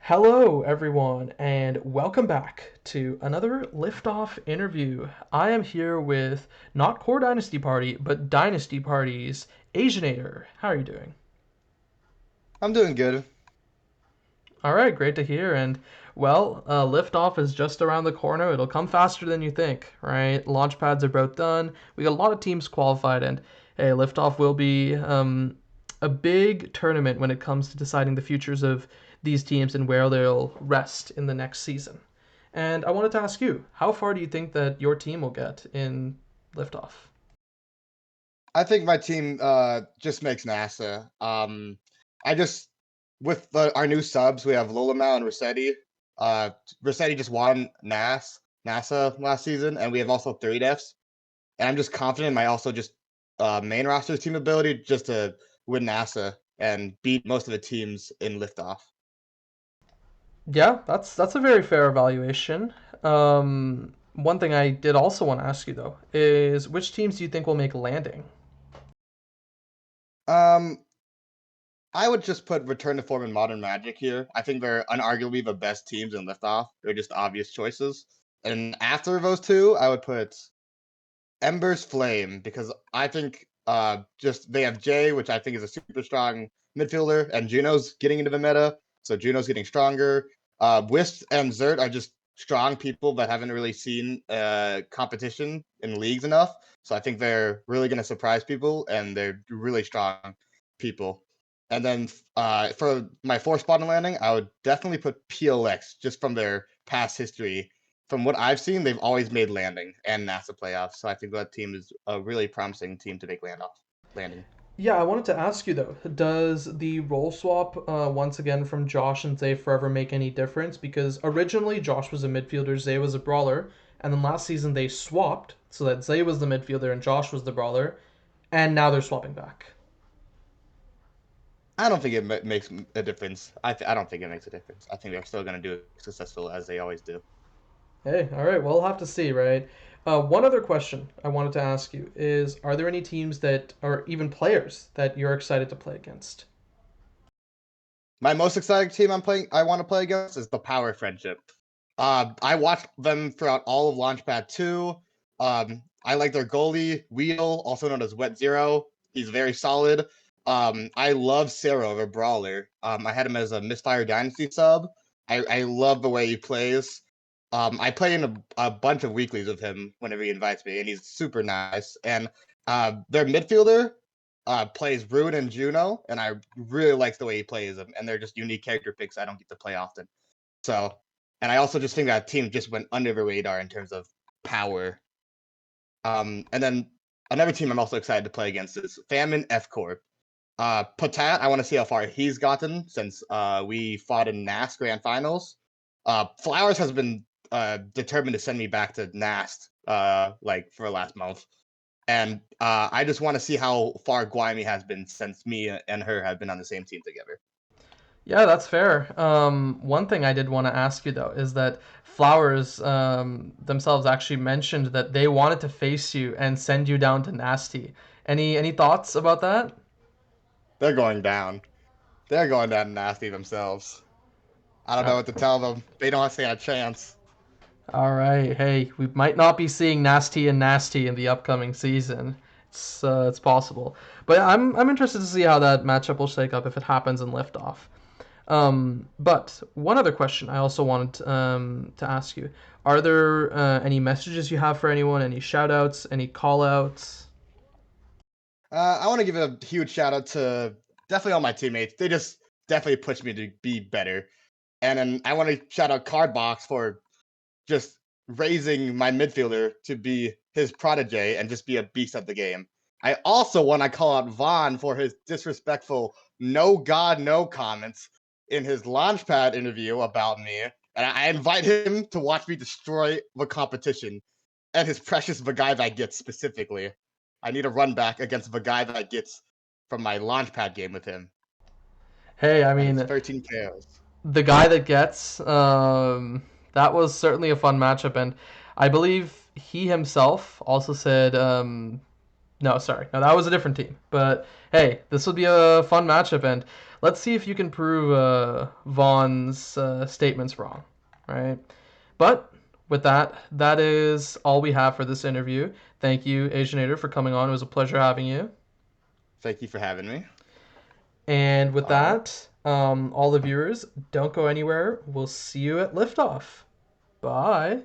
Hello, everyone, and welcome back to another Liftoff interview. I am here with not Core Dynasty Party, but Dynasty Party's Asiainator. How are you doing? I'm doing good. All right, great to hear. And Liftoff is just around the corner. It'll come faster than you think, right? Launch pads are about done. We got a lot of teams qualified, and hey, Liftoff will be a big tournament when it comes to deciding the futures of these teams and where they'll rest in the next season. And I wanted to ask you, how far do you think that your team will get in Liftoff? I think my team just makes NASA. I just our new subs, we have Lolamau and Rossetti. Rossetti just won NASA last season, and we have also three defs. And I'm just confident in my also just main roster team ability just to win NASA and beat most of the teams in liftoff. Yeah, that's a very fair evaluation. One thing I did also want to ask you though is which teams do you think will make landing? Um, I would just put Return to Form and Modern Magic here. I think they're unarguably the best teams in liftoff. They're just obvious choices. And after those two, I would put Ember's Flame because I think just they have Jay, which I think is a super strong midfielder, and Juno's getting into the meta, so Juno's getting stronger. Wisp and Zert are just strong people that haven't really seen competition in leagues enough, so I think they're really going to surprise people, and they're really strong people. And then for my fourth spot in landing, I would definitely put PLX just from their past history. From what I've seen, they've always made landing and NASA playoffs. So I think that team is a really promising team to make landing. Yeah, I wanted to ask you though, does the role swap once again from Josh and Zay forever make any difference? Because originally Josh was a midfielder, Zay was a brawler, and then last season they swapped so that Zay was the midfielder and Josh was the brawler, and now they're swapping back. I don't think it makes a difference. I don't think it makes a difference. I think they're still going to do it successful as they always do. Hey, all right, well, we'll have to see, right? One other question I wanted to ask you is: are there any teams that, or even players that you're excited to play against? My most exciting team I want to play against is the Power Friendship. I watched them throughout all of Launchpad 2. I like their goalie, Wheel, also known as Wet Zero. He's very solid. I love Cero, their brawler. I had him as a Misfire Dynasty sub. I love the way he plays. I play in a bunch of weeklies with him whenever he invites me, and he's super nice. And their midfielder plays Rude and Juno, and I really like the way he plays them. And they're just unique character picks I don't get to play often. So, and I also just think that team just went under the radar in terms of power. And then another team I'm also excited to play against is Famine F Corp. Patat, I want to see how far he's gotten since we fought in NAS Grand Finals. Flowers has been determined to send me back to NAST like for last month. And I just want to see how far Guaymi has been since me and her have been on the same team together. Yeah, that's fair. One thing I did want to ask you though is that Flowers themselves actually mentioned that they wanted to face you and send you down to Nasty. Any thoughts about that? They're going down. They're going down nasty themselves. I don't know Uh, what to tell them. They don't stand a chance. all right. Hey, we might not be seeing Nasty and Nasty in the upcoming season. It's possible, but I'm interested to see how that matchup will shake up if it happens in liftoff. But one other question I also wanted to ask you: are there any messages you have for anyone? Any shout outs? Any call outs? I want to give a huge shout out to definitely all my teammates. They just definitely pushed me to be better. And then I want to shout out Cardbox for just raising my midfielder to be his protege and just be a beast at the game. I also want to call out Vaughn for his disrespectful no God no comments in his launchpad interview about me. And I invite him to watch me destroy the competition and his precious the guy that gets specifically. I need a run back against the guy that gets from my launchpad game with him. Hey, I And it's mean, 13 KOs. the guy that gets that was certainly a fun matchup, and I believe he himself also said No, sorry. No, that was a different team. But hey, this will be a fun matchup, and let's see if you can prove Vaughn's statements wrong, right? But with that, that is all we have for this interview. Thank you, Asianator, for coming on. It was a pleasure having you. Thank you for having me. And with All right. that, all the viewers, don't go anywhere. We'll see you at Liftoff. Bye.